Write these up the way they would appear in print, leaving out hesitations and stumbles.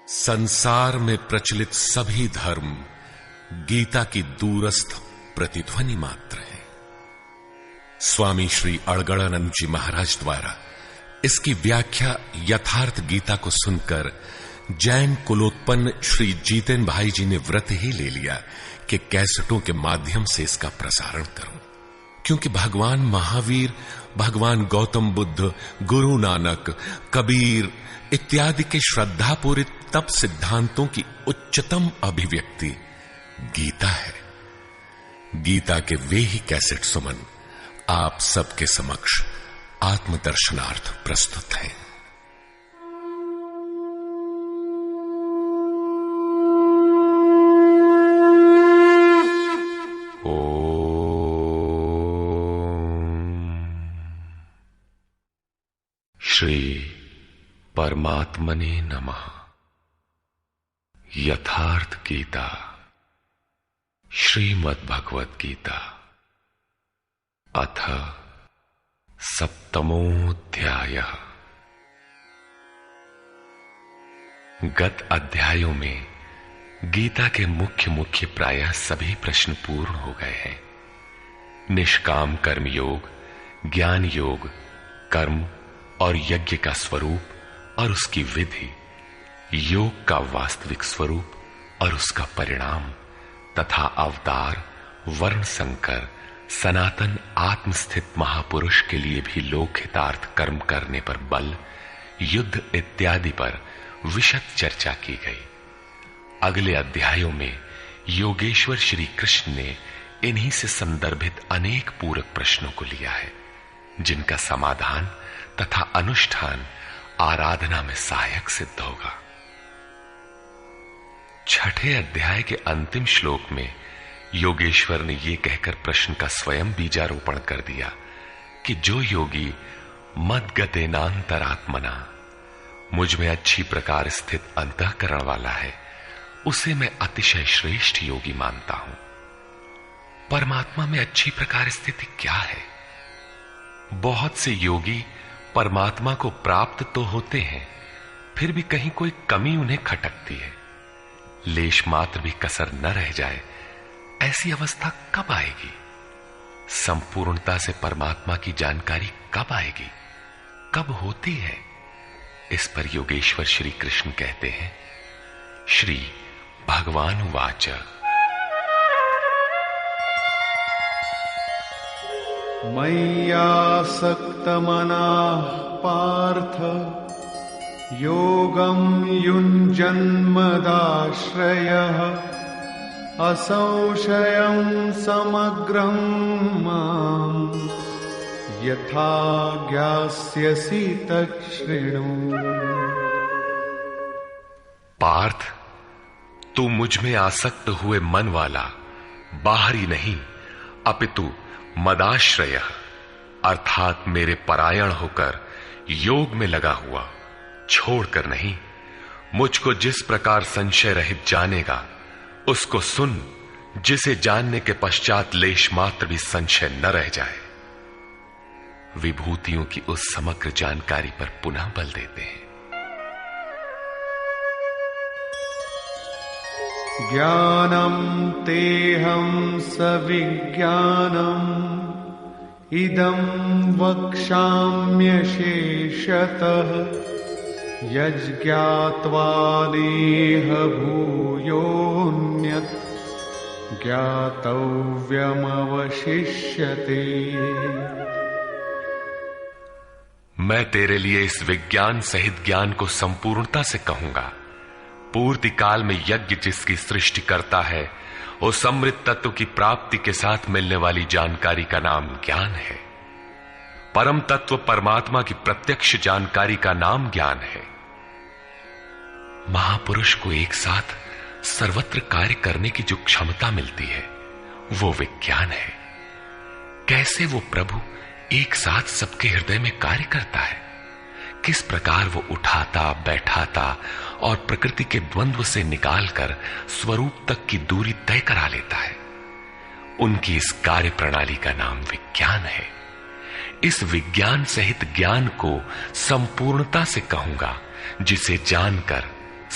संसार में प्रचलित सभी धर्म गीता की दूरस्थ प्रतिध्वनि मात्र है। स्वामी श्री अड़गड़ानंद जी महाराज द्वारा इसकी व्याख्या यथार्थ गीता को सुनकर जैन कुलोत्पन्न श्री जीतेन भाई जी ने व्रत ही ले लिया कि कैसेटों के माध्यम से इसका प्रसारण करूं, क्योंकि भगवान महावीर, भगवान गौतम बुद्ध, गुरु नानक, कबीर इत्यादि के श्रद्धापूरित तप सिद्धांतों की उच्चतम अभिव्यक्ति गीता है। गीता के वे ही कैसेट सुमन आप सबके समक्ष आत्मदर्शनार्थ प्रस्तुत हैं। श्री परमात्मने नमः। यथार्थ गीता, श्रीमद् भगवत गीता, अथ सप्तमोऽध्यायः। गत अध्यायों में गीता के मुख्य प्रायः सभी प्रश्न पूर्ण हो गए हैं। निष्काम कर्म योग, ज्ञान योग, कर्म और यज्ञ का स्वरूप और उसकी विधि, योग का वास्तविक स्वरूप और उसका परिणाम तथा अवतार, वर्ण संकर, सनातन आत्मस्थित महापुरुष के लिए भी लोकहितार्थ कर्म करने पर बल, युद्ध इत्यादि पर विशद चर्चा की गई। अगले अध्यायों में योगेश्वर श्री कृष्ण ने इन्हीं से संदर्भित अनेक पूरक प्रश्नों को लिया है, जिनका समाधान तथा अनुष्ठान आराधना में सहायक सिद्ध होगा। छठे अध्याय के अंतिम श्लोक में योगेश्वर ने यह कहकर प्रश्न का स्वयं बीजारोपण कर दिया कि जो योगी मद्गतेनांतरात्मना, मुझ में अच्छी प्रकार स्थित अंतःकरण वाला है, उसे मैं अतिशय श्रेष्ठ योगी मानता हूं। परमात्मा में अच्छी प्रकार स्थिति क्या है? बहुत से योगी परमात्मा को प्राप्त तो होते हैं, फिर भी कहीं कोई कमी उन्हें खटकती है। लेश मात्र भी कसर न रह जाए, ऐसी अवस्था कब आएगी? संपूर्णता से परमात्मा की जानकारी कब आएगी, कब होती है? इस पर योगेश्वर श्री कृष्ण कहते हैं, श्री भगवान उवाच, मय्यासक्तमनाः पार्थ योगं युञ्जन्मदाश्रयः असंशयं समग्रं माम् यथा ज्ञास्यसि तच्छृणु। पार्थ, तू मुझ में आसक्त हुए मन वाला, बाहरी नहीं अपितु मदाश्रय अर्थात मेरे परायण होकर योग में लगा हुआ, छोड़कर नहीं, मुझको जिस प्रकार संशय रहित जानेगा उसको सुन, जिसे जानने के पश्चात लेश मात्र भी संशय न रह जाए। विभूतियों की उस समग्र जानकारी पर पुनः बल देते हैं। ज्ञानम तेहं सविज्ञानम इदं वक्ष्याम्यशेषतः यज्ञात्वा नेह भूयोऽन्यत् ज्ञातव्यमवशिष्यते। मैं तेरे लिए इस विज्ञान सहित ज्ञान को संपूर्णता से कहूंगा। पूर्ति काल में यज्ञ जिसकी सृष्टि करता है, उस अमृत तत्व की प्राप्ति के साथ मिलने वाली जानकारी का नाम ज्ञान है। परम तत्व परमात्मा की प्रत्यक्ष जानकारी का नाम ज्ञान है। महापुरुष को एक साथ सर्वत्र कार्य करने की जो क्षमता मिलती है, वो विज्ञान है। कैसे वो प्रभु एक साथ सबके हृदय में कार्य करता है, किस प्रकार वो उठाता, बैठाता और प्रकृति के द्वंद्व से निकालकर स्वरूप तक की दूरी तय करा लेता है, उनकी इस कार्य प्रणाली का नाम विज्ञान है। इस विज्ञान सहित ज्ञान को संपूर्णता से कहूंगा, जिसे जानकर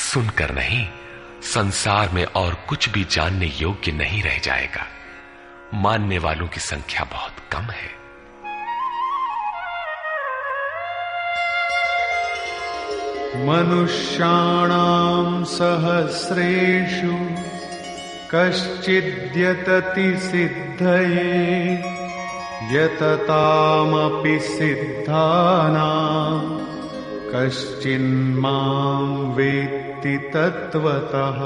सुनकर नहीं, संसार में और कुछ भी जानने योग्य नहीं रह जाएगा। मानने वालों की संख्या बहुत कम है। मनुष्याणां सहस्रेषु कश्चिद्यतति सिद्धये यततामपि सिद्धानां कश्चिन्मां वेत्ति तत्वतः।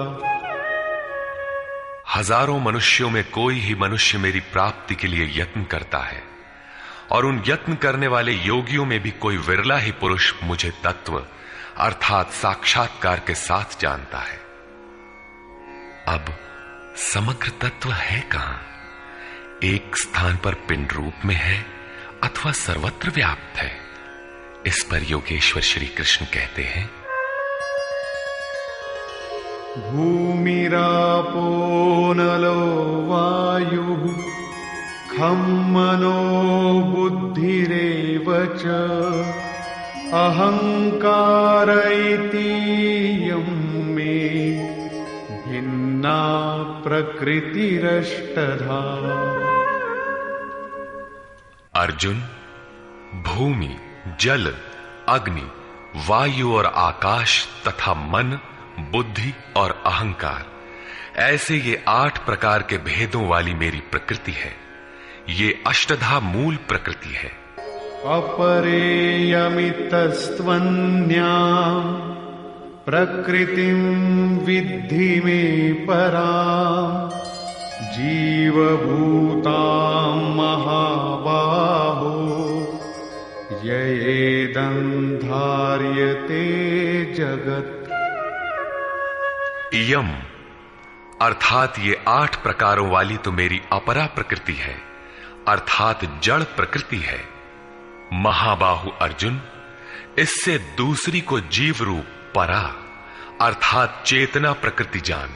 हजारों मनुष्यों में कोई ही मनुष्य मेरी प्राप्ति के लिए यत्न करता है, और उन यत्न करने वाले योगियों में भी कोई विरला ही पुरुष मुझे तत्व अर्थात साक्षात्कार के साथ जानता है। अब समग्र तत्व है कहां? एक स्थान पर पिंड रूप में है अथवा सर्वत्र व्याप्त है? इस पर योगेश्वर श्री कृष्ण कहते हैं, भूमिरापो नलो वायुः खं मनो बुद्धिरेव च अहंकार इतीयं मे भिन्ना प्रकृतिरष्टधा। अर्जुन, भूमि, जल, अग्नि, वायु और आकाश तथा मन, बुद्धि और अहंकार, ऐसे ये 8 प्रकार के भेदों वाली मेरी प्रकृति है। ये अष्टधा मूल प्रकृति है। अपरेयमितस्त्वन्यां प्रकृतिं विद्धि मे परां जीवभूतां महाबाहो ययेदं धार्यते जगत्। यम अर्थात ये 8 प्रकारों वाली तो मेरी अपरा प्रकृति है, अर्थात जड़ प्रकृति है। महाबाहु अर्जुन, इससे दूसरी को जीव रूप परा अर्थात चेतना प्रकृति जान,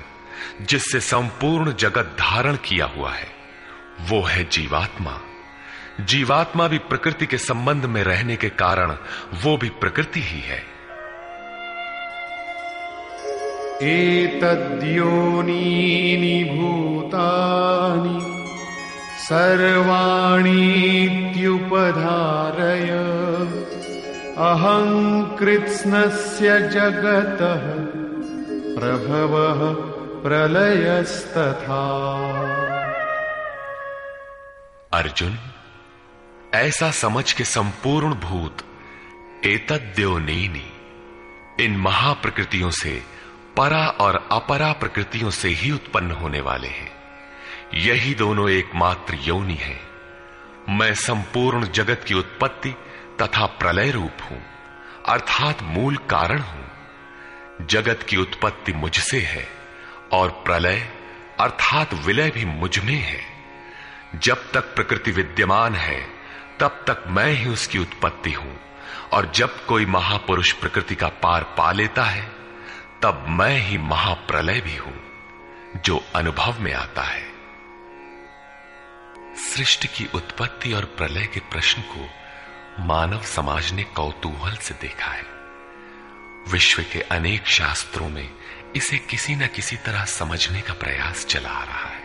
जिससे संपूर्ण जगत धारण किया हुआ है, वो है जीवात्मा। जीवात्मा भी प्रकृति के संबंध में रहने के कारण वो भी प्रकृति ही है। एतद्योनीनि भूतानि सर्वाणीत्युपधारय अहं कृत्स्नस्य जगतः प्रभवः प्रलयस्तथा। अर्जुन, ऐसा समझ के संपूर्ण भूत एतद्योनीनि, इन महाप्रकृतियों से परा और अपरा प्रकृतियों से ही उत्पन्न होने वाले हैं। यही दोनों एकमात्र योनि है। मैं संपूर्ण जगत की उत्पत्ति तथा प्रलय रूप हूं, अर्थात मूल कारण हूं। जगत की उत्पत्ति मुझसे है और प्रलय अर्थात विलय भी मुझ में है। जब तक प्रकृति विद्यमान है तब तक मैं ही उसकी उत्पत्ति हूं, और जब कोई महापुरुष प्रकृति का पार पा लेता है तब मैं ही महाप्रलय भी हूं, जो अनुभव में आता है। सृष्टि की उत्पत्ति और प्रलय के प्रश्न को मानव समाज ने कौतूहल से देखा है। विश्व के अनेक शास्त्रों में इसे किसी न किसी तरह समझने का प्रयास चला आ रहा है।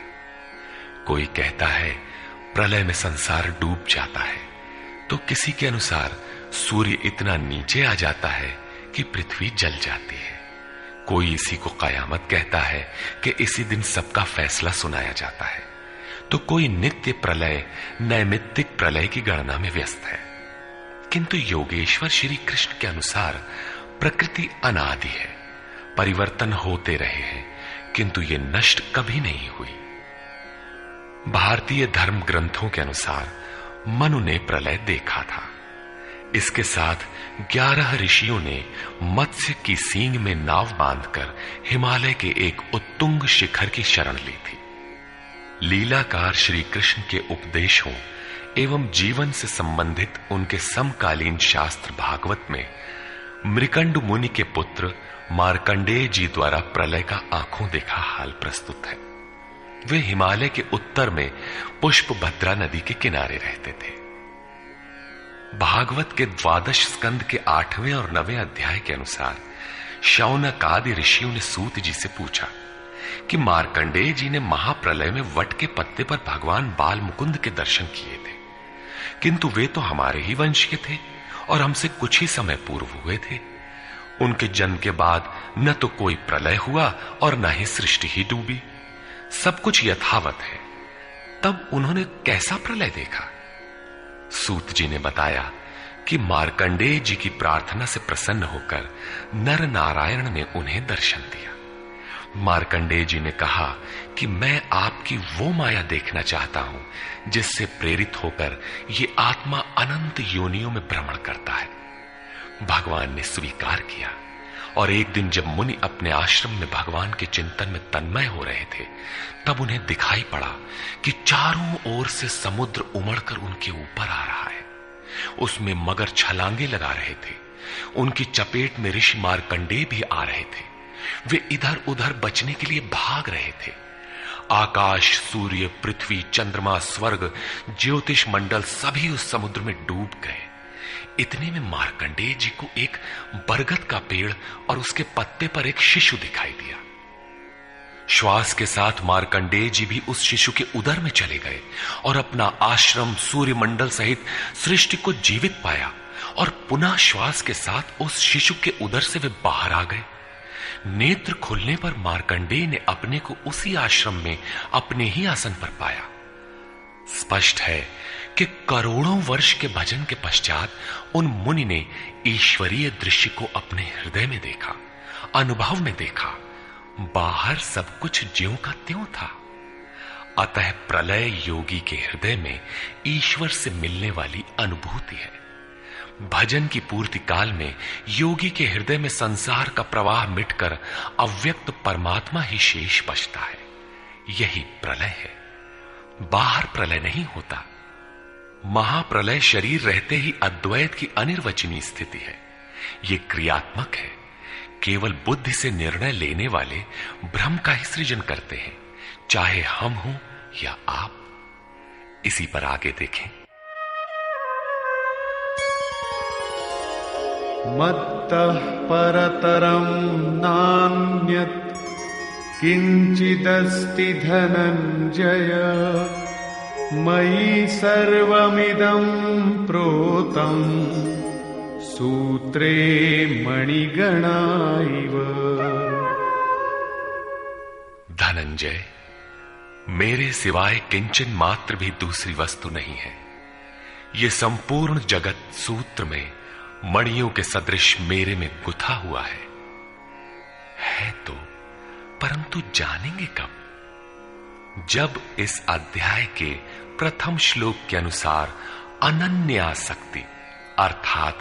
कोई कहता है प्रलय में संसार डूब जाता है, तो किसी के अनुसार सूर्य इतना नीचे आ जाता है कि पृथ्वी जल जाती है। कोई इसी को कयामत कहता है कि इसी दिन सबका फैसला सुनाया जाता है, तो कोई नित्य प्रलय नैमित्तिक प्रलय की गणना में व्यस्त है। किंतु योगेश्वर श्री कृष्ण के अनुसार प्रकृति अनादि है, परिवर्तन होते रहे हैं, किंतु ये नष्ट कभी नहीं हुई। भारतीय धर्म ग्रंथों के अनुसार मनु ने प्रलय देखा था। इसके साथ 11 ऋषियों ने मत्स्य की सींग में नाव बांधकर हिमालय के एक उत्तुंग शिखर की शरण ली थी। लीलाकार श्री कृष्ण के उपदेशों एवं जीवन से संबंधित उनके समकालीन शास्त्र भागवत में मृकंड मुनि के पुत्र मार्कंडेय जी द्वारा प्रलय का आंखों देखा हाल प्रस्तुत है। वे हिमालय के उत्तर में पुष्पभद्रा नदी के किनारे रहते थे। भागवत के 12 स्कंद के 8वें और 9वें अध्याय के अनुसार शौनक आदि ऋषियों ने सूत जी से पूछा कि मार्कंडेय जी ने महाप्रलय में वट के पत्ते पर भगवान बाल मुकुंद के दर्शन किए थे, किंतु वे तो हमारे ही वंश के थे और हमसे कुछ ही समय पूर्व हुए थे। उनके जन्म के बाद न तो कोई प्रलय हुआ और न ही सृष्टि ही डूबी, सब कुछ यथावत है। तब उन्होंने कैसा प्रलय देखा? सूत जी ने बताया कि मार्कंडेय जी की प्रार्थना से प्रसन्न होकर नर नारायण ने उन्हें दर्शन दिया। मार्कंडेय जी ने कहा कि मैं आपकी वो माया देखना चाहता हूं जिससे प्रेरित होकर ये आत्मा अनंत योनियों में भ्रमण करता है। भगवान ने स्वीकार किया और एक दिन जब मुनि अपने आश्रम में भगवान के चिंतन में तन्मय हो रहे थे, तब उन्हें दिखाई पड़ा कि चारों ओर से समुद्र उमड़कर उनके ऊपर आ रहा है। उसमें मगर छलांगे लगा रहे थे। उनकी चपेट में ऋषि मार्कंडेय भी आ रहे थे। वे इधर उधर बचने के लिए भाग रहे थे। आकाश, सूर्य, पृथ्वी, चंद्रमा, स्वर्ग, ज्योतिष मंडल सभी उस समुद्र में डूब गए। इतने में मार्कंडेय जी को एक बरगद का पेड़ और उसके पत्ते पर एक शिशु दिखाई दिया। श्वास के साथ मार्कंडेय जी भी उस शिशु के उदर में चले गए और अपना आश्रम, सूर्य मंडल सहित सृष्टि को जीवित पाया और पुनः श्वास के साथ उस शिशु के उदर से वे बाहर आ गए। नेत्र खुलने पर मार्कंडेय ने अपने को उसी आश्रम में अपने ही आसन पर पाया। स्पष्ट है कि करोड़ों वर्ष के भजन के पश्चात उन मुनि ने ईश्वरीय दृश्य को अपने हृदय में देखा, अनुभव में देखा। बाहर सब कुछ ज्यों का त्यों था। अतः प्रलय योगी के हृदय में ईश्वर से मिलने वाली अनुभूति है। भजन की पूर्ति काल में योगी के हृदय में संसार का प्रवाह मिटकर अव्यक्त परमात्मा ही शेष बचता है। यही प्रलय है, बाहर प्रलय नहीं होता। महाप्रलय शरीर रहते ही अद्वैत की अनिर्वचनीय स्थिति है। यह क्रियात्मक है। केवल बुद्धि से निर्णय लेने वाले भ्रम का ही सृजन करते हैं, चाहे हम हों या आप। इसी पर आगे देखें। मत्तः परतरं नान्यत् किंचिदस्ति धनंजय मयि सर्वमिदं प्रोतं सूत्रे मणिगणा इव। धनंजय, मेरे सिवाय किंचन मात्र भी दूसरी वस्तु नहीं है। ये संपूर्ण जगत सूत्र में मणियों के सदृश मेरे में गुथा हुआ है तो, परंतु जानेंगे कब? जब इस अध्याय के प्रथम श्लोक के अनुसार अनन्यासक्ति अर्थात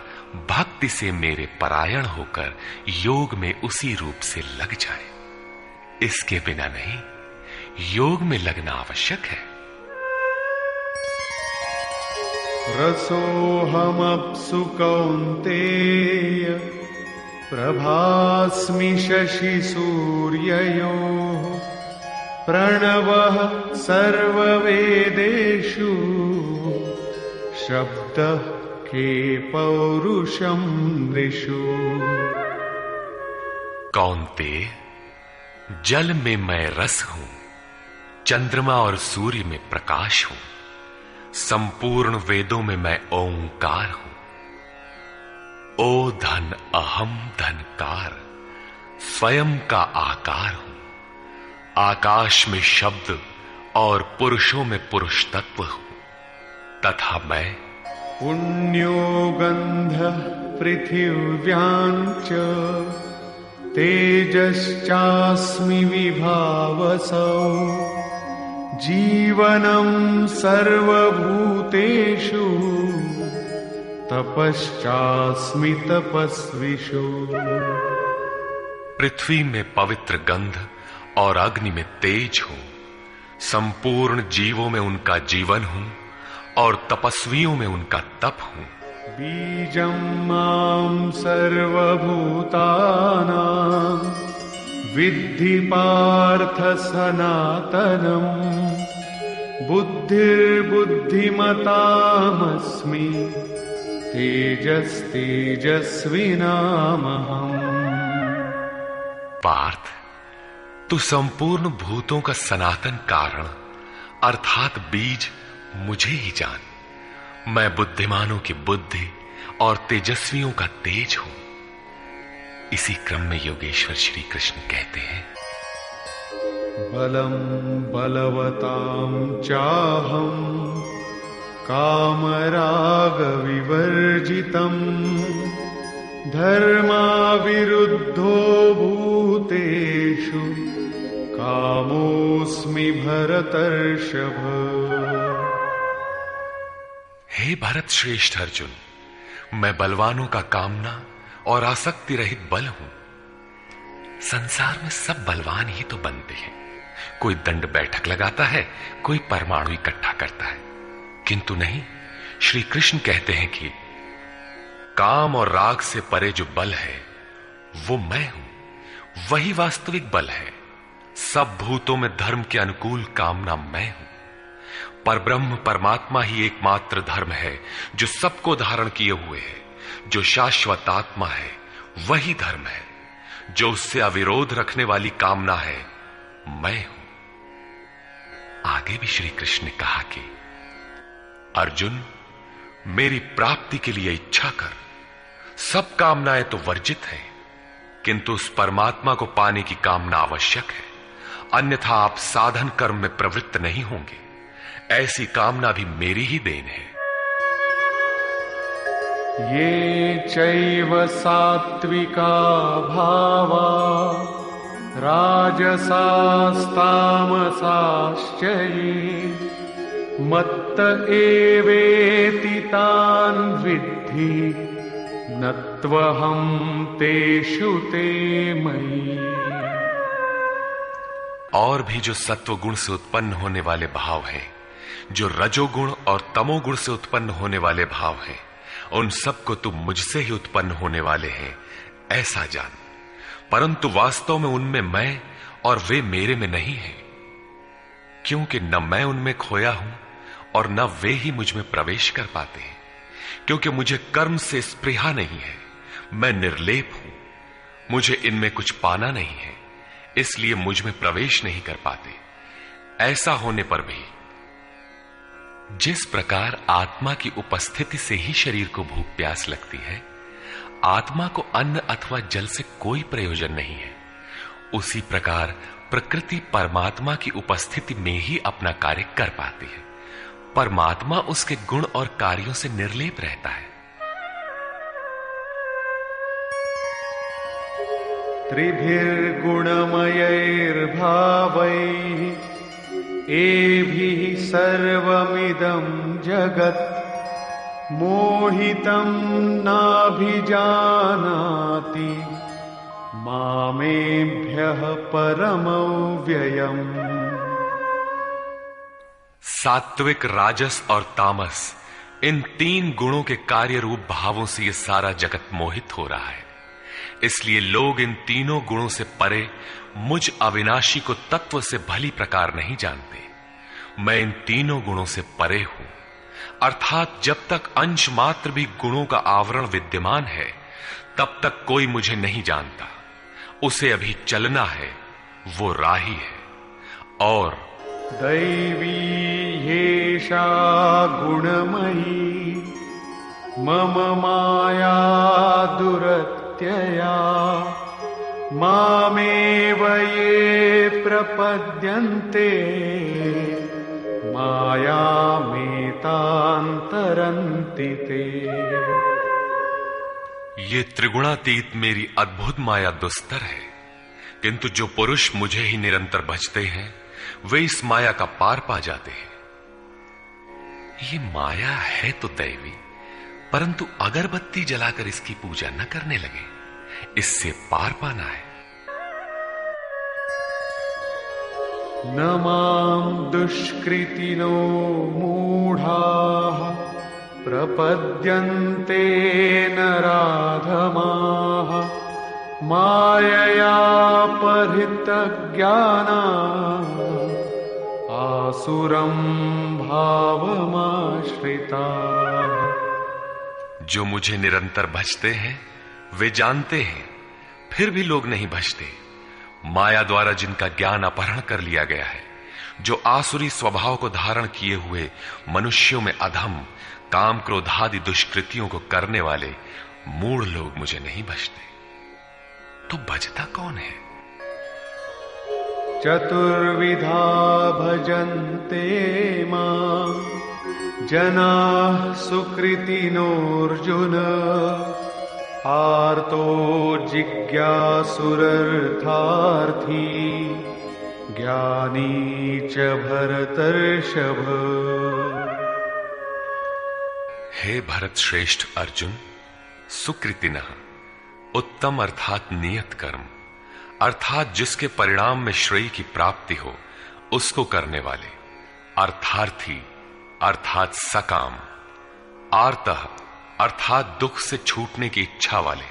भक्ति से मेरे परायण होकर योग में उसी रूप से लग जाए। इसके बिना नहीं, योग में लगना आवश्यक है। रसोऽहमप्सु कौन्तेय प्रभास्मि शशि सूर्ययोः प्रणवः सर्ववेदेषु शब्दः के पौरुषं नृषु। कौन्तेय, जल में मैं रस हूं, चंद्रमा और सूर्य में प्रकाश हूं, संपूर्ण वेदों में मैं ओंकार हूं। ओ धन अहम धनकार, स्वयं का आकार हूं। आकाश में शब्द और पुरुषों में पुरुष तत्व हूं, तथा मैं पुण्यो गंधः पृथिव्यां च तेजश्चास्मि विभावसौ जीवनं सर्वभूतेषु तपश्चास्मि तपस्विषु। पृथ्वी में पवित्र गंध और अग्नि में तेज हूं, संपूर्ण जीवों में उनका जीवन हूं और तपस्वियों में उनका तप हूं। बीजं मां सर्वभूतानां विद्धि पार्थ सनातनम् बुद्धिर्बुद्धिमतामस्मि तेजस्तेजस्विनामहम्। पार्थ, तू संपूर्ण भूतों का सनातन कारण अर्थात बीज मुझे ही जान। मैं बुद्धिमानों की बुद्धि और तेजस्वियों का तेज हूं। इसी क्रम में योगेश्वर श्री कृष्ण कहते हैं, बलम बलवतां चाहम कामराग विवर्जितम धर्मा विरुद्धो भूतेषु कामोस्मि भरतर्षभ। हे भरत श्रेष्ठ अर्जुन, मैं बलवानों का कामना और आसक्ति रहित बल हूं। संसार में सब बलवान ही तो बनते हैं। कोई दंड बैठक लगाता है, कोई परमाणु इकट्ठा करता है, किंतु नहीं, श्री कृष्ण कहते हैं कि काम और राग से परे जो बल है वो मैं हूं, वही वास्तविक बल है। सब भूतों में धर्म के अनुकूल कामना मैं हूं। परब्रह्म परमात्मा ही एकमात्र धर्म है जो सबको धारण किए हुए है। जो शाश्वत आत्मा है वही धर्म है। जो उससे अविरोध रखने वाली कामना है मैं हूं। आगे भी श्री कृष्ण ने कहा कि अर्जुन, मेरी प्राप्ति के लिए इच्छा कर। सब कामनाएं तो वर्जित हैं, किंतु उस परमात्मा को पाने की कामना आवश्यक है, अन्यथा आप साधन कर्म में प्रवृत्त नहीं होंगे। ऐसी कामना भी मेरी ही देन है। ये चैव सात्विका भावा राजसास्तामसाश्च ये मत्त एवेति तान् विद्धि नत्वहं तेषु ते मयि। और भी जो सत्वगुण से उत्पन्न होने वाले भाव हैं, जो रजोगुण और तमोगुण से उत्पन्न होने वाले भाव हैं, उन सबको तुम मुझसे ही उत्पन्न होने वाले हैं ऐसा जान। परंतु वास्तव में उनमें मैं और वे मेरे में नहीं हैं, क्योंकि न मैं उनमें खोया हूं और न वे ही मुझ में प्रवेश कर पाते हैं। क्योंकि मुझे कर्म से स्पृहा नहीं है, मैं निर्लेप हूं, मुझे इनमें कुछ पाना नहीं है, इसलिए मुझ में प्रवेश नहीं कर पाते। ऐसा होने पर भी जिस प्रकार आत्मा की उपस्थिति से ही शरीर को भूख प्यास लगती है, आत्मा को अन्न अथवा जल से कोई प्रयोजन नहीं है, उसी प्रकार प्रकृति परमात्मा की उपस्थिति में ही अपना कार्य कर पाती है। परमात्मा उसके गुण और कार्यों से निर्लेप रहता है। त्रिभिर्गुणमयैर्भावैः एभिः सर्वमिदं जगत् मोहितं नाभिजानाति मामेभ्यः परमव्ययम्। सात्विक, राजस और तामस, इन तीन गुणों के कार्य रूप भावों से यह सारा जगत मोहित हो रहा है। इसलिए लोग इन तीनों गुणों से परे मुझ अविनाशी को तत्व से भली प्रकार नहीं जानते। मैं इन तीनों गुणों से परे हूं, अर्थात जब तक अंश मात्र भी गुणों का आवरण विद्यमान है तब तक कोई मुझे नहीं जानता। उसे अभी चलना है, वो राही है। और दैवी ह्येषा गुणमयी मम माया दुरत्यया मामेव ये प्रपद्यन्ते मायामेतान्तरन्ति ते। ये त्रिगुणातीत मेरी अद्भुत माया दुस्तर है, किंतु जो पुरुष मुझे ही निरंतर भजते हैं वे इस माया का पार पा जाते हैं। ये माया है तो दैवी, परंतु अगरबत्ती जलाकर इसकी पूजा न करने लगे, इससे पार पाना है। न मां दुष्कृतिनो मूढ़ाः प्रपद्यन्ते नराधमाः मायया परितज्ञानाः आसुरं भावमाश्रिताः। जो मुझे निरंतर भजते हैं वे जानते हैं, फिर भी लोग नहीं भजते। माया द्वारा जिनका ज्ञान अपहरण कर लिया गया है, जो आसुरी स्वभाव को धारण किए हुए मनुष्यों में अधम काम क्रोधादि दुष्कृतियों को करने वाले मूढ़ लोग मुझे नहीं बचते, तो बचता कौन है? चतुर्विधा भजन्ते मां जनाः सुकृतिनोऽर्जुन आर्तो जिज्ञासुरर्थार्थी ज्ञानी च भरतर्षभ। हे भरत श्रेष्ठ अर्जुन, सुकृतिनः उत्तम अर्थात नियत कर्म, अर्थात जिसके परिणाम में श्रेय की प्राप्ति हो उसको करने वाले, अर्थार्थी अर्थात सकाम, आर्तः अर्थात दुख से छूटने की इच्छा वाले,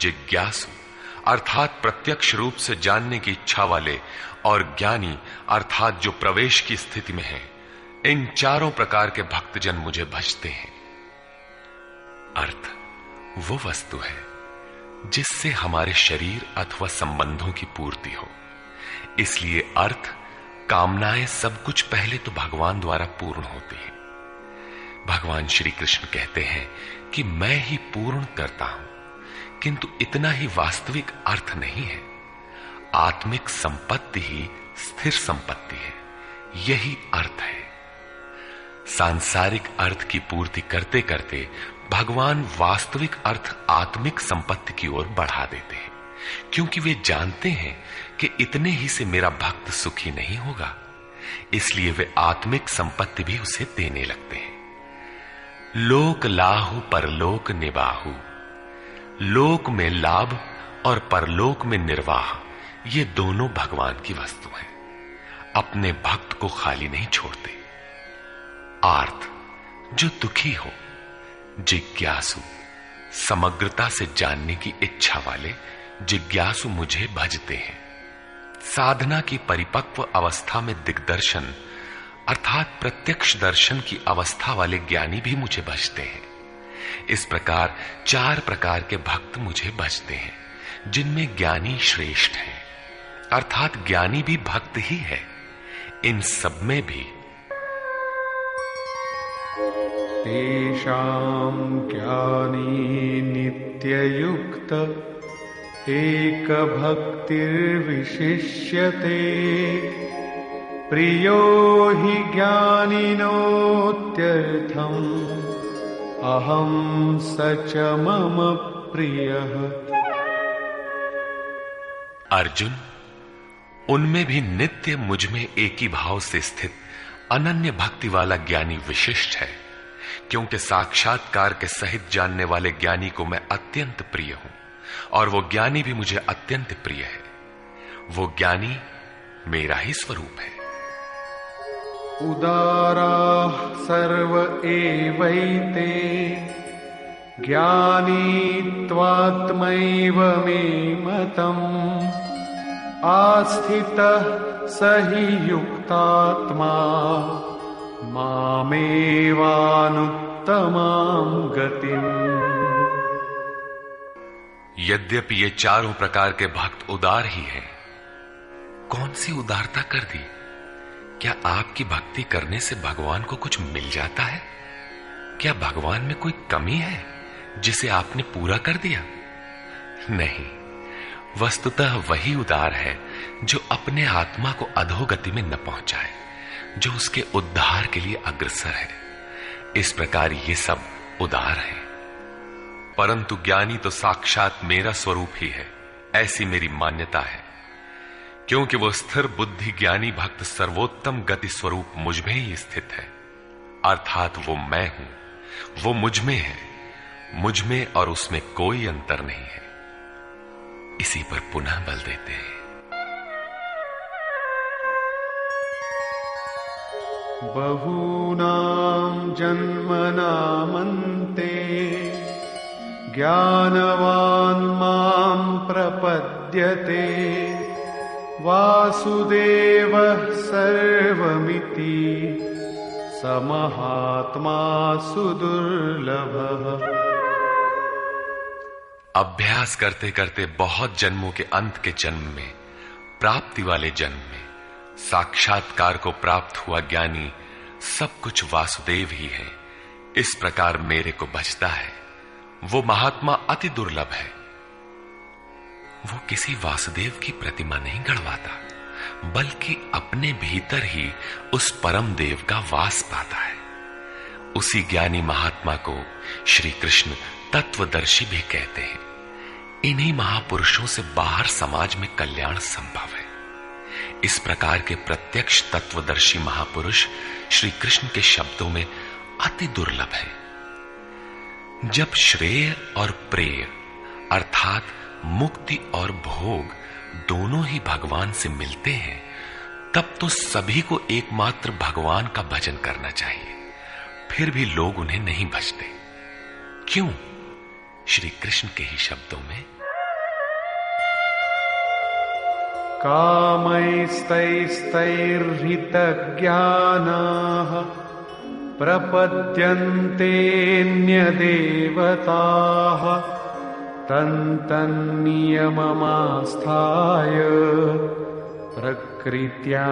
जिज्ञासु अर्थात प्रत्यक्ष रूप से जानने की इच्छा वाले, और ज्ञानी अर्थात जो प्रवेश की स्थिति में है। इन चारों प्रकार के भक्तजन मुझे भजते हैं। अर्थ वो वस्तु है जिससे हमारे शरीर अथवा संबंधों की पूर्ति हो। इसलिए अर्थ, कामनाएं सब कुछ पहले तो भगवान द्वारा पूर्ण होती है। भगवान श्री कृष्ण कहते हैं कि मैं ही पूर्ण करता हूं, किंतु इतना ही वास्तविक अर्थ नहीं है। आत्मिक संपत्ति ही स्थिर संपत्ति है, यही अर्थ है। सांसारिक अर्थ की पूर्ति करते करते भगवान वास्तविक अर्थ आत्मिक संपत्ति की ओर बढ़ा देते हैं, क्योंकि वे जानते हैं कि इतने ही से मेरा भक्त सुखी नहीं होगा। इसलिए वे आत्मिक संपत्ति भी उसे देने लगते हैं। लोक लाहु परलोक निबाहु, लोक में लाभ और परलोक में निर्वाह, ये दोनों भगवान की वस्तु हैं। अपने भक्त को खाली नहीं छोड़ते। आर्त, जो दुखी हो, जिज्ञासु, समग्रता से जानने की इच्छा वाले जिज्ञासु मुझे भजते हैं। साधना की परिपक्व अवस्था में दिग्दर्शन अर्थात प्रत्यक्ष दर्शन की अवस्था वाले ज्ञानी भी मुझे भजते हैं। इस प्रकार 4 प्रकार के भक्त मुझे भजते हैं, जिनमें ज्ञानी श्रेष्ठ है, अर्थात ज्ञानी भी भक्त ही है। इन सब में भी तेषां ज्ञानी नित्ययुक्त एक भक्तिर्विशिष्यते प्रियो हि ज्ञानिनोत्यर्थम् अहं स च मम प्रियः। अर्जुन, उनमें भी नित्य मुझ में एक ही भाव से स्थित अनन्य भक्ति वाला ज्ञानी विशिष्ट है, क्योंकि साक्षात्कार के सहित जानने वाले ज्ञानी को मैं अत्यंत प्रिय हूं, और वो ज्ञानी भी मुझे अत्यंत प्रिय है। वो ज्ञानी मेरा ही स्वरूप है। उदाराः सर्व एवैते ज्ञानी त्वात्मैव मे मतम् आस्थितः स हि युक्तात्मा मामेवानुत्तमां गतिम्। यद्यपि ये चारों प्रकार के भक्त उदार ही हैं, कौन सी उदारता कर दी? क्या आपकी भक्ति करने से भगवान को कुछ मिल जाता है? क्या भगवान में कोई कमी है जिसे आपने पूरा कर दिया? नहीं, वस्तुतः वही उदार है जो अपने आत्मा को अधोगति में न पहुंचाए, जो उसके उद्धार के लिए अग्रसर है। इस प्रकार ये सब उदार है। परंतु ज्ञानी तो साक्षात मेरा स्वरूप ही है, ऐसी मेरी मान्यता है, क्योंकि वो स्थिर बुद्धि ज्ञानी भक्त सर्वोत्तम गति स्वरूप मुझ में ही स्थित है। अर्थात वो मैं हूं, वो मुझ में है, मुझ में और उसमें कोई अंतर नहीं है। इसी पर पुनः बल देते हैं। बहूनां जन्मनामन्ते ज्ञानवान् मां प्रपद्यते वासुदेवः सर्वमिति समहात्मा सुदुर्लभः। अभ्यास करते करते बहुत जन्मों के अंत के जन्म में प्राप्ति वाले जन्म में साक्षात्कार को प्राप्त हुआ ज्ञानी सब कुछ वासुदेव ही है, इस प्रकार मेरे को बचता है, वो महात्मा अति दुर्लभ है। वो किसी वासुदेव की प्रतिमा नहीं गढ़वाता, बल्कि अपने भीतर ही उस परम देव का वास पाता है। उसी ज्ञानी महात्मा को श्री कृष्ण तत्वदर्शी भी कहते हैं। इन्हीं महापुरुषों से बाहर समाज में कल्याण संभव है। इस प्रकार के प्रत्यक्ष तत्वदर्शी महापुरुष श्री कृष्ण के शब्दों में अति दुर्लभ है। जब श्रेय और प्रेय अर्थात मुक्ति और भोग दोनों ही भगवान से मिलते हैं, तब तो सभी को एकमात्र भगवान का भजन करना चाहिए। फिर भी लोग उन्हें नहीं भजते। क्यों? श्री कृष्ण के ही शब्दों में, कामैस्तैस्तैर्हितज्ञानाः प्रपद्यन्तेऽन्यदेवताः तन्तन्नियममास्थाय प्रकृत्या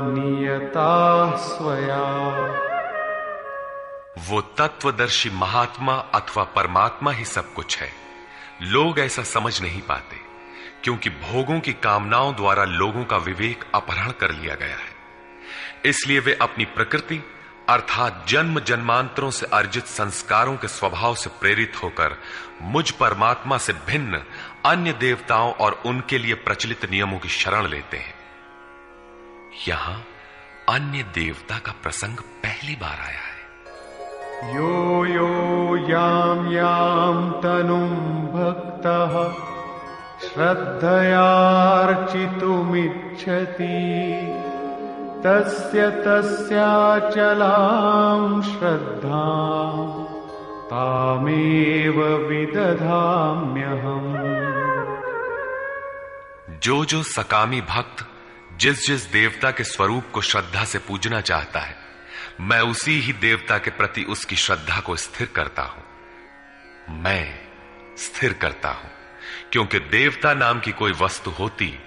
नियताः स्वया। वो तत्वदर्शी महात्मा अथवा परमात्मा ही सब कुछ है। लोग ऐसा समझ नहीं पाते, क्योंकि भोगों की कामनाओं द्वारा लोगों का विवेक अपहरण कर लिया गया है। इसलिए वे अपनी प्रकृति अर्थात जन्म जन्मांतरों से अर्जित संस्कारों के स्वभाव से प्रेरित होकर मुझ परमात्मा से भिन्न अन्य देवताओं और उनके लिए प्रचलित नियमों की शरण लेते हैं। यहां अन्य देवता का प्रसंग पहली बार आया है। यो यो यां यां तनुं भक्तः श्रद्धयार्चितुमिच्छति तस्य तस्याचलां श्रद्धां तामेव विदधाम्यहम्। जो जो सकामी भक्त जिस जिस देवता के स्वरूप को श्रद्धा से पूजना चाहता है, मैं उसी ही देवता के प्रति उसकी श्रद्धा को स्थिर करता हूं। मैं स्थिर करता हूं, क्योंकि देवता नाम की कोई वस्तु होती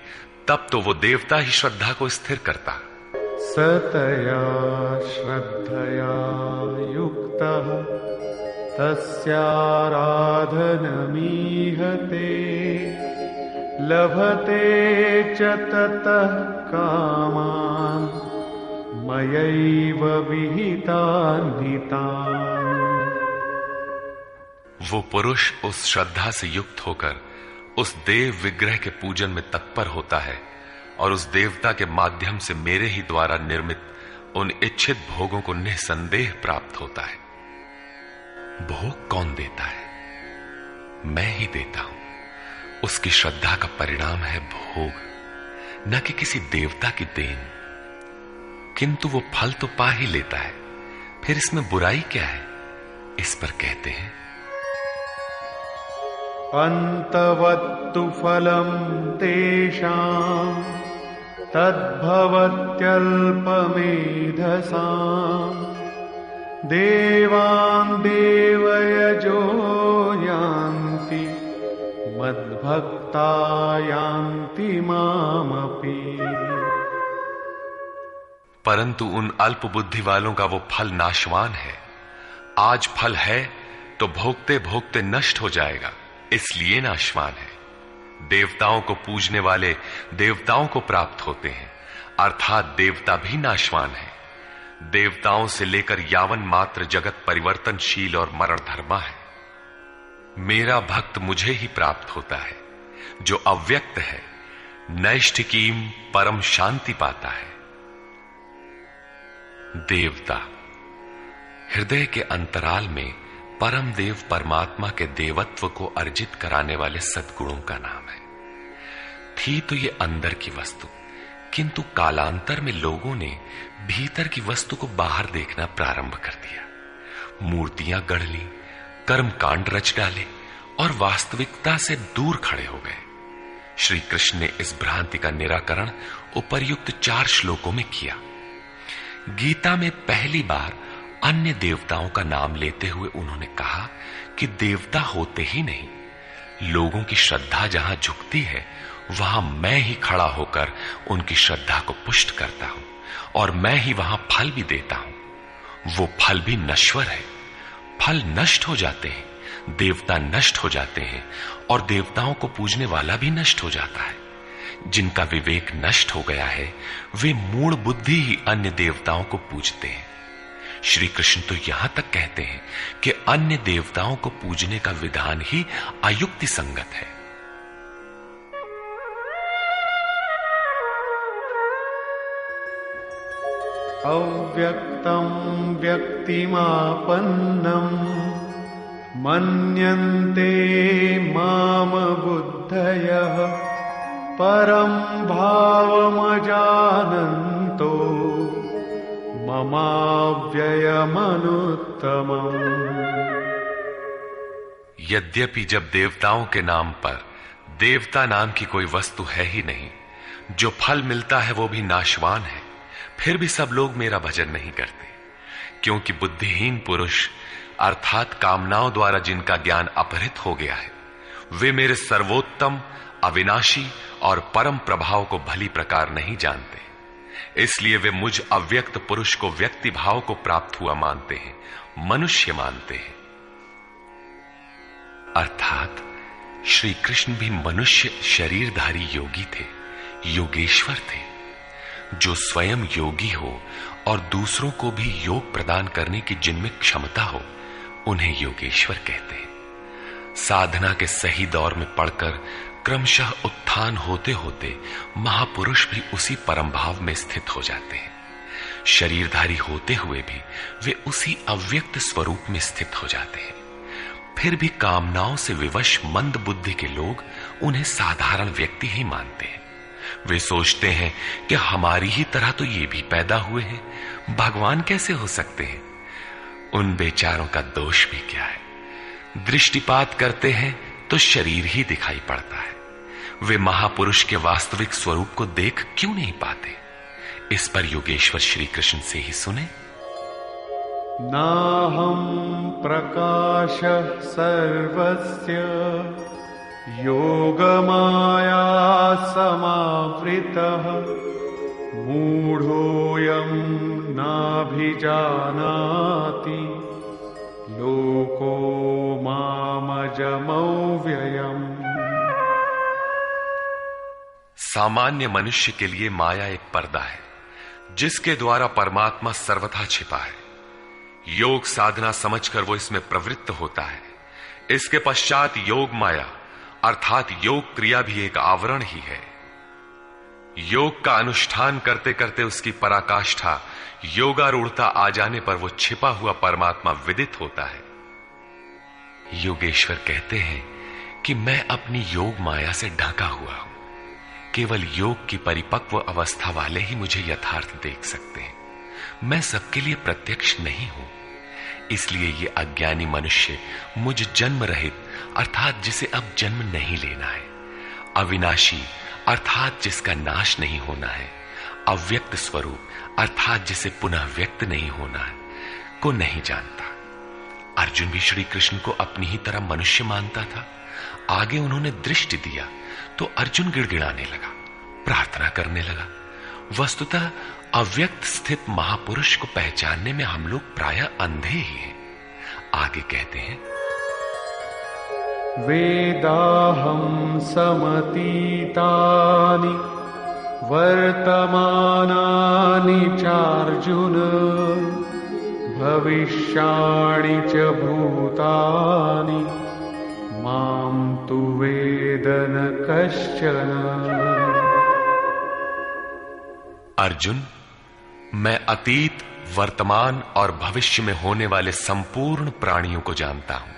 तब तो वो देवता ही श्रद्धा को स्थिर करता। सतया श्रद्धया युक्तः तस्याराधनमीहते लभते च ततः कामान् मयैव विहितान् हितान्। वो पुरुष उस श्रद्धा से युक्त होकर उस देव विग्रह के पूजन में तत्पर होता है और उस देवता के माध्यम से मेरे ही द्वारा निर्मित उन इच्छित भोगों को निसंदेह प्राप्त होता है। भोग कौन देता है? मैं ही देता हूं। उसकी श्रद्धा का परिणाम है भोग, न कि किसी देवता की देन। किंतु वो फल तो पा ही लेता है, फिर इसमें बुराई क्या है? इस पर कहते हैं, अन्तवत्तु फलं तेषां तद्भवत्यल्पमेधसां देवान् देवयजो यान्ति मद्भक्ता यान्ति मामपि। परंतु उन अल्प बुद्धि वालों का वो फल नाशवान है। आज फल है तो भोगते भोगते नष्ट हो जाएगा, इसलिए नाशवान है। देवताओं को पूजने वाले देवताओं को प्राप्त होते हैं, अर्थात देवता भी नाशवान है। देवताओं से लेकर यावन मात्र जगत परिवर्तनशील और मरणधर्मा है। मेरा भक्त मुझे ही प्राप्त होता है, जो अव्यक्त है, नैष्ठिकीम परम शांति पाता है। देवता हृदय के अंतराल में परम देव परमात्मा के देवत्व को अर्जित कराने वाले सद्गुणों का नाम है। थी तो ये अंदर की वस्तु, किंतु कालांतर में लोगों ने भीतर की वस्तु को बाहर देखना प्रारंभ कर दिया। मूर्तियां गढ़ ली, कर्म कांड रच डाले और वास्तविकता से दूर खड़े हो गए। श्री कृष्ण ने इस भ्रांति का निराकरण उपर्युक्त 4 श्लोकों में किया। गीता में पहली बार अन्य देवताओं का नाम लेते हुए उन्होंने कहा कि देवता होते ही नहीं, लोगों की श्रद्धा जहां झुकती है, वहां मैं ही खड़ा होकर उनकी श्रद्धा को पुष्ट करता हूं, और मैं ही वहां फल भी देता हूं। वो फल भी नश्वर है। फल नष्ट हो जाते हैं, देवता नष्ट हो जाते हैं, और देवताओं को पूजने वाला भी नष्ट हो जाता है। जिनका विवेक नष्ट हो गया है, वे मूढ़ बुद्धि ही अन्य देवताओं को पूजते हैं। श्री कृष्ण तो यहां तक कहते हैं कि अन्य देवताओं को पूजने का विधान ही अयुक्ति संगत है। अव्यक्तं व्यक्तिमापन्नं मन्यन्ते माम बुद्धयः परं भावमजानन्तो ममाव्ययमनुत्तमम्। यद्यपि जब देवताओं के नाम पर देवता नाम की कोई वस्तु है ही नहीं, जो फल मिलता है वो भी नाशवान है, फिर भी सब लोग मेरा भजन नहीं करते, क्योंकि बुद्धिहीन पुरुष अर्थात कामनाओं द्वारा जिनका ज्ञान अपहृत हो गया है, वे मेरे सर्वोत्तम, अविनाशी और परम प्रभाव को भली प्रकार नहीं जानते। इसलिए वे मुझ अव्यक्त पुरुष को व्यक्ति भाव को प्राप्त हुआ मानते हैं, मनुष्य मानते हैं। अर्थात श्री कृष्ण भी मनुष्य शरीरधारी योगी थे, योगेश्वर थे। जो स्वयं योगी हो और दूसरों को भी योग प्रदान करने की जिनमें क्षमता हो, उन्हें योगेश्वर कहते हैं। साधना के सही दौर में पड़कर क्रमशः उत्थान होते होते महापुरुष भी उसी परम भाव में स्थित हो जाते हैं। शरीरधारी होते हुए भी वे उसी अव्यक्त स्वरूप में स्थित हो जाते हैं। फिर भी कामनाओं से विवश मंद बुद्धि के लोग उन्हें साधारण व्यक्ति ही मानते हैं। वे सोचते हैं कि हमारी ही तरह तो ये भी पैदा हुए हैं, भगवान कैसे हो सकते हैं। उन बेचारों का दोष भी क्या है। दृष्टिपात करते हैं तो शरीर ही दिखाई पड़ता है। वे महापुरुष के वास्तविक स्वरूप को देख क्यों नहीं पाते। इस पर योगेश्वर श्री कृष्ण से ही सुने। नाहं प्रकाशः सर्वस्य योगमाया समावृतः मूढ़ोऽयं नाभिजानाति लोको मामजमव्ययम्। सामान्य मनुष्य के लिए माया एक पर्दा है, जिसके द्वारा परमात्मा सर्वथा छिपा है। योग साधना समझकर वो इसमें प्रवृत्त होता है। इसके पश्चात योग माया अर्थात योग क्रिया भी एक आवरण ही है। योग का अनुष्ठान करते करते उसकी पराकाष्ठा योगारूढ़ता आ जाने पर वो छिपा हुआ परमात्मा विदित होता है। योगेश्वर कहते हैं कि मैं अपनी योग माया से ढका हुआ हूं। केवल योग की परिपक्व अवस्था वाले ही मुझे यथार्थ देख सकते हैं। मैं सबके लिए प्रत्यक्ष नहीं हूं। इसलिए ये अज्ञानी मनुष्य मुझ जन्म रहित अर्थात जिसे अब जन्म नहीं लेना है, अविनाशी अर्थात जिसका नाश नहीं होना है, अव्यक्त स्वरूप अर्थात जिसे पुनः व्यक्त नहीं होना है, को नहीं जानता। अर्जुन भी श्री कृष्ण को अपनी ही तरह मनुष्य मानता था। आगे उन्होंने दृष्टि दिया तो अर्जुन गिड़गिड़ाने लगा, प्रार्थना करने लगा। वस्तुतः अव्यक्त स्थित महापुरुष को पहचानने में हम लोग प्रायः अंधे ही हैं। आगे कहते हैं, वेदाहं समतीतानि वर्तमानानि चार्जुन भविष्याणि च भूतानि मां तु वेद न कश्चन। अर्जुन, मैं अतीत, वर्तमान और भविष्य में होने वाले संपूर्ण प्राणियों को जानता हूं,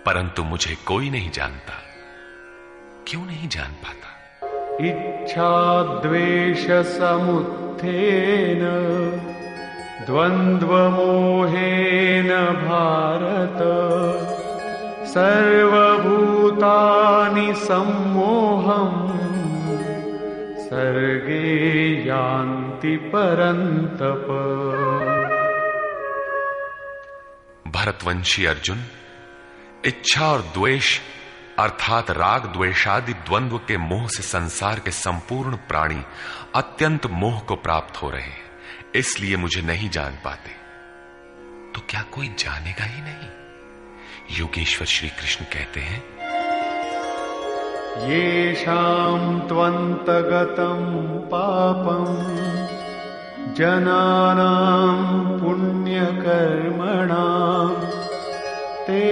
परंतु मुझे कोई नहीं जानता। क्यों नहीं जान पाता? इच्छा द्वेष समुत्थेन द्वंद्व मोहेन भारत सर्वभूतानि सम्मोहम् सर्गे यान्ति परन्तप। भरतवंशी अर्जुन, इच्छा और द्वेष अर्थात राग द्वेषादि द्वंद्व के मोह से संसार के संपूर्ण प्राणी अत्यंत मोह को प्राप्त हो रहे हैं, इसलिए मुझे नहीं जान पाते। तो क्या कोई जानेगा ही नहीं? योगेश्वर श्री कृष्ण कहते हैं, येषां त्वन्तगतं पापं जनानां पुण्यकर्मणां ते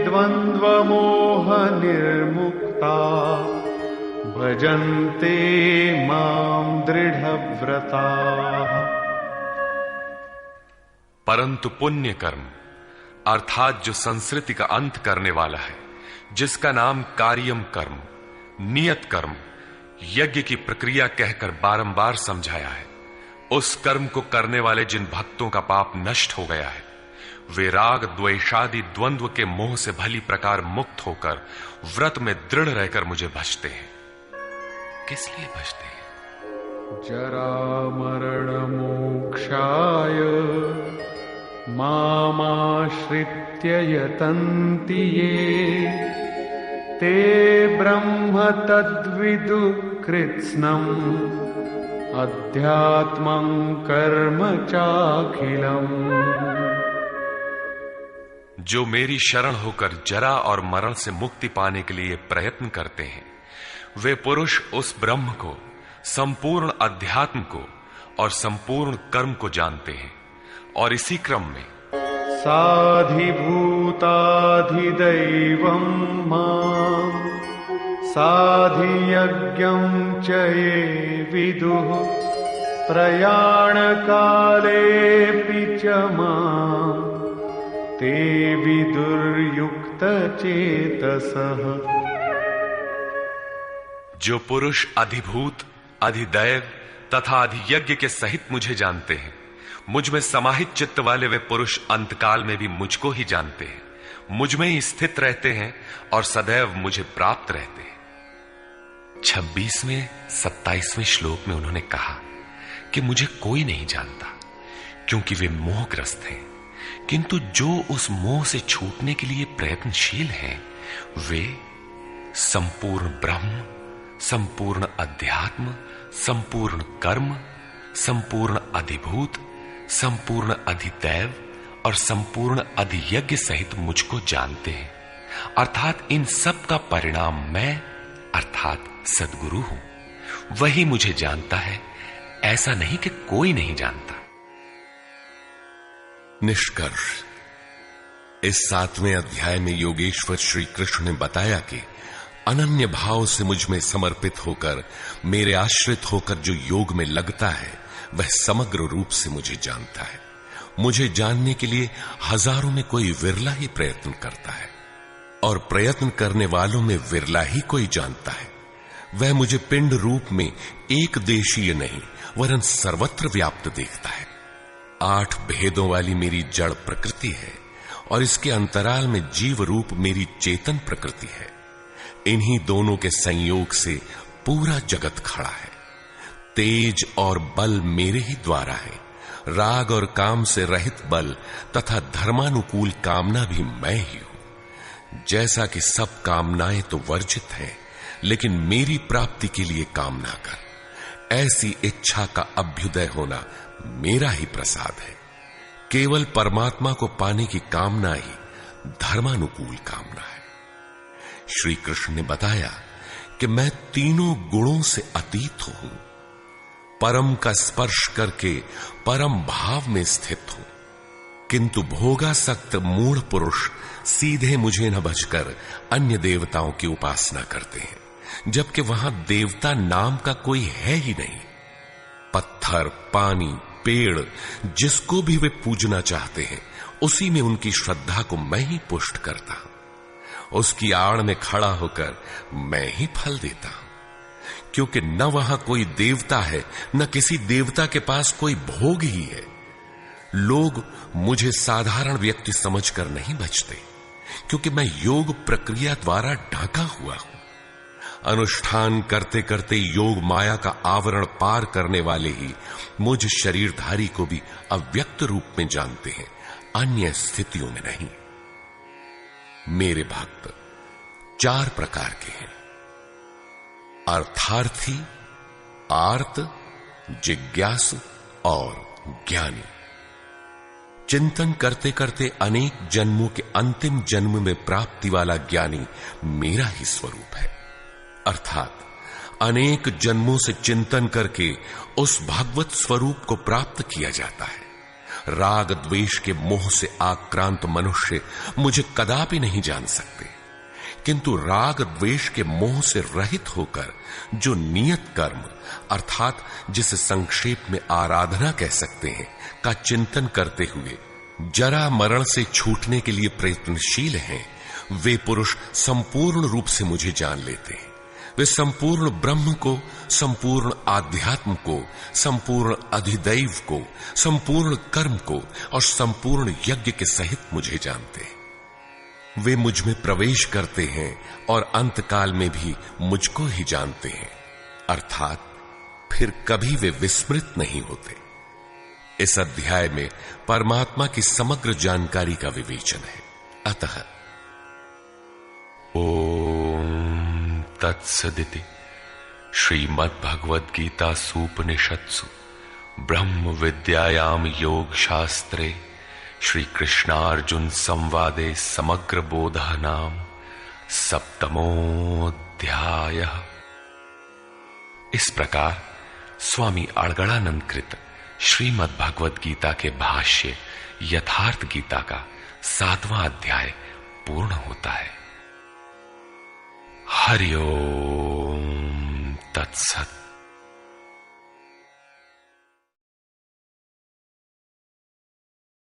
द्वन्द्वमोह निर्मुक्ता भजन्ते मां दृढ़व्रताः। परंतु पुण्य कर्म अर्थात जो संस्कृति का अंत करने वाला है, जिसका नाम कार्यम कर्म, नियत कर्म, यज्ञ की प्रक्रिया कहकर बारंबार समझाया है, उस कर्म को करने वाले जिन भक्तों का पाप नष्ट हो गया है, वे राग द्वेषादि द्वंद्व के मोह से भली प्रकार मुक्त होकर व्रत में दृढ़ रहकर मुझे भजते हैं। किस लिए भजते हैं? जरा मरण मोक्षाय मामाश्रित्य यतन्ति ये ते ब्रह्म तद्विदु कृत्स्नम् अध्यात्मं कर्म चाखिलम्। जो मेरी शरण होकर जरा और मरण से मुक्ति पाने के लिए प्रयत्न करते हैं, वे पुरुष उस ब्रह्म को, संपूर्ण अध्यात्म को और संपूर्ण कर्म को जानते हैं। और इसी क्रम में साधिभूताधिदैवं मां साधियज्ञं च ये विदुः प्रयाणकालेऽपि च मां ते विदुर्युक्तचेतसः। जो पुरुष अधिभूत, अधिदैव तथा अधियज्ञ के सहित मुझे जानते हैं, मुझ में समाहित चित्त वाले वे पुरुष अंतकाल में भी मुझको ही जानते हैं, मुझ में ही स्थित रहते हैं और सदैव मुझे प्राप्त रहते हैं। 26वें 27वें श्लोक में उन्होंने कहा कि मुझे कोई नहीं जानता, क्योंकि वे मोहग्रस्त हैं, किंतु जो उस मोह से छूटने के लिए प्रयत्नशील हैं, वे संपूर्ण ब्रह्म, संपूर्ण अध्यात्म, संपूर्ण कर्म, संपूर्ण अधिभूत, संपूर्ण अधिदैव और संपूर्ण अधियज्ञ सहित मुझको जानते हैं। अर्थात इन सब का परिणाम मैं अर्थात सद्गुरु हूं, वही मुझे जानता है, ऐसा नहीं कि कोई नहीं जानता। निष्कर्ष, इस 7वें अध्याय में योगेश्वर श्री कृष्ण ने बताया कि अनन्य भाव से मुझ में समर्पित होकर, मेरे आश्रित होकर जो योग में लगता है, वह समग्र रूप से मुझे जानता है। मुझे जानने के लिए हजारों में कोई विरला ही प्रयत्न करता है, और प्रयत्न करने वालों में विरला ही कोई जानता है। वह मुझे पिंड रूप में एक देशीय नहीं वरन सर्वत्र व्याप्त देखता है। 8 भेदों वाली मेरी जड़ प्रकृति है और इसके अंतराल में जीव रूप मेरी चेतन प्रकृति है। इन्हीं दोनों के संयोग से पूरा जगत खड़ा है। तेज और बल मेरे ही द्वारा है। राग और काम से रहित बल तथा धर्मानुकूल कामना भी मैं ही हूं। जैसा कि सब कामनाएं तो वर्जित हैं, लेकिन मेरी प्राप्ति के लिए कामना कर, ऐसी इच्छा का अभ्युदय होना मेरा ही प्रसाद है। केवल परमात्मा को पाने की कामना ही धर्मानुकूल कामना है। श्री कृष्ण ने बताया कि मैं तीनों गुणों से अतीत हूं, परम का स्पर्श करके परम भाव में स्थित हूं, किंतु भोगासक्त मूढ़ पुरुष सीधे मुझे न भजकर अन्य देवताओं की उपासना करते हैं, जबकि वहां देवता नाम का कोई है ही नहीं। पत्थर, पानी, पेड़, जिसको भी वे पूजना चाहते हैं, उसी में उनकी श्रद्धा को मैं ही पुष्ट करता हूं। उसकी आड़ में खड़ा होकर मैं ही फल देता हूं, क्योंकि न वहां कोई देवता है, न किसी देवता के पास कोई भोग ही है। लोग मुझे साधारण व्यक्ति समझकर नहीं बचते, क्योंकि मैं योग प्रक्रिया द्वारा ढका हुआ हूं। अनुष्ठान करते करते योग माया का आवरण पार करने वाले ही मुझ शरीरधारी को भी अव्यक्त रूप में जानते हैं, अन्य स्थितियों में नहीं। मेरे भक्त, 4 प्रकार के हैं: अर्थार्थी, आर्त, जिज्ञासु और ज्ञानी। चिंतन करते करते अनेक जन्मों के अंतिम जन्म में प्राप्ति वाला ज्ञानी मेरा ही स्वरूप है। अर्थात अनेक जन्मों से चिंतन करके उस भगवत स्वरूप को प्राप्त किया जाता है। राग द्वेष के मोह से आक्रांत मनुष्य मुझे कदापि नहीं जान सकते, किंतु राग द्वेष के मोह से रहित होकर जो नियत कर्म अर्थात जिसे संक्षेप में आराधना कह सकते हैं का चिंतन करते हुए जरा मरण से छूटने के लिए प्रयत्नशील हैं, वे पुरुष संपूर्ण रूप से मुझे जान लेते हैं। वे संपूर्ण ब्रह्म को, संपूर्ण आध्यात्म को, संपूर्ण अधिदैव को, संपूर्ण कर्म को और संपूर्ण यज्ञ के सहित मुझे जानते हैं। वे मुझ में प्रवेश करते हैं और अंतकाल में भी मुझको ही जानते हैं, अर्थात फिर कभी वे विस्मृत नहीं होते। इस अध्याय में परमात्मा की समग्र जानकारी का विवेचन है। अतः ओम तत्सदिति श्रीमद्भगवद्गीता सूपनिषत्सु ब्रह्म विद्यायाम योग शास्त्रे श्री कृष्णार्जुन संवादे समग्र बोधः नाम सप्तमोऽध्यायः। इस प्रकार स्वामी अड़गड़ानंद कृत श्रीमद् भगवद गीता के भाष्य यथार्थ गीता का 7वां अध्याय पूर्ण होता है। हरि ओम तत्सत।